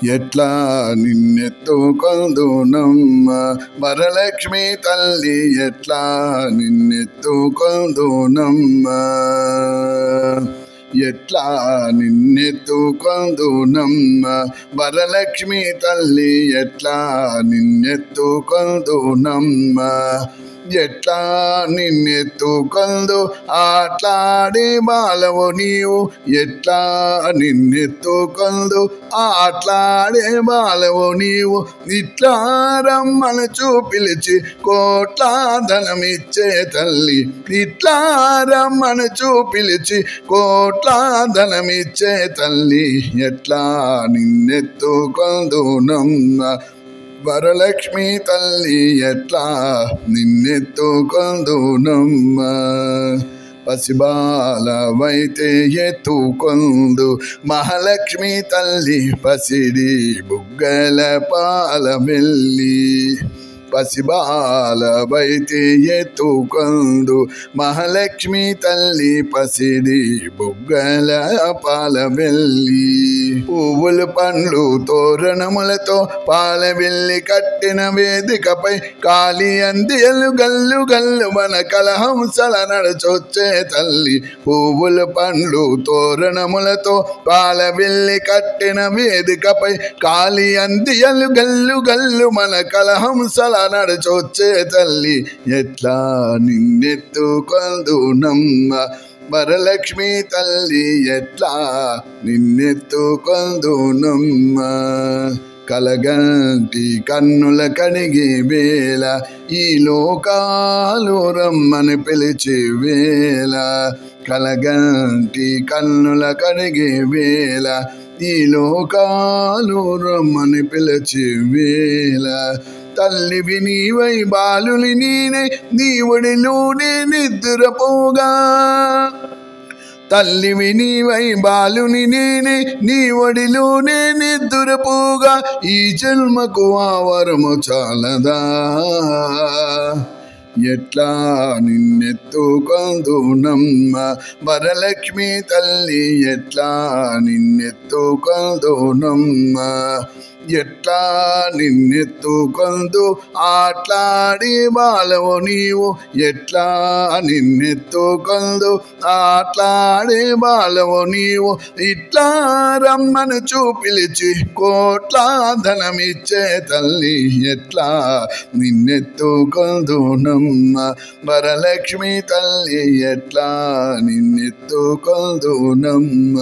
ఎట్లా నిన్నెత్తుకొందునమ్మ వరలక్ష్మి తల్లి ఎట్లా నిన్నెత్తుకొందునమ్మ ఎట్లా నిన్నెత్తుకొందునమ్మ వరలక్ష్మి తల్లి ఎట్లా నిన్నెత్తుకొందునమ్మ ఎట్లా నిన్నెత్తుకొందు ఆట్లాడే బాలవు నీవు ఎట్లా నిన్నెత్తుకొందు ఆట్లాడే బాలవు నీవు ఇట్లా రమ్మను పిలిచి కోట్ల ధనమిచ్చే తల్లి ఇట్లా రమ్మను పిలిచి కోట్ల ధనమిచ్చే తల్లి ఎట్లా నిన్నెత్తుకొందునమ్మ వరలక్ష్మి తల్లి ఎట్లా నిన్నెత్తుకొందునమ్మ పసిబాలవైతే ఎత్తుకొందు మహాలక్ష్మి తల్లి పసిడి బుగ్గల పాల వెళ్ళి పసిబాలవైతే ఎత్తుకొందు మహాలక్ష్మి తల్లి పసిడి బుగ్గల పాల వెళ్ళి పువ్వులు పండ్లు తోరణములతో పాల వెళ్ళి కట్టిన వేదికపై కాలి అందియలు గల్లు గల్లు మన కలహంసల నడచొచ్చే తల్లి పువ్వులు పండ్లు తోరణములతో పాల వెళ్ళి కట్టిన వేదికపై కాలి అందియలు గల్లు గల్లు మన కలహంసల నడచొచ్చే తల్లి ఎట్లా నిన్నెత్తుకొందునమ్మ వరలక్ష్మి తల్లి ఎట్లా నిన్నెత్తుకొందునమ్మ కలగంటి కన్నుల కడిగి వేళ ఈ లోకాలు రమ్మని పిలిచి వేళ కలగంటి కన్నుల కడిగి వేళ ఈ లోకాలు రమ్మని పిలిచి వేళ తల్లివి నీవై బాలుని నేనే నీ ఒడిలోనే నిద్రపోగా తల్లివి నీవై బాలుని నేనే నీ ఒడిలోనే నిద్రపోగా ఈ జన్మకు ఆ వరము చాలదా ఎట్లా నిన్నెత్తుకొందునమ్మ వరలక్ష్మి తల్లి ఎట్లా నిన్నెత్తుకొందునమ్మ ఎట్లా నిన్నెత్తుకొందు ఆట్లాడి బాలవు నీవు ఎట్లా నిన్నెత్తుకొందు ఆట్లాడి బాలవు నీవు ఇట్లా రమ్మను పిలిచి కోట్ల ధనమిచ్చే తల్లి ఎట్లా నిన్నెత్తుకొందునమ్మ వరలక్ష్మి తల్లి ఎట్లా నిన్నెత్తుకొందునమ్మ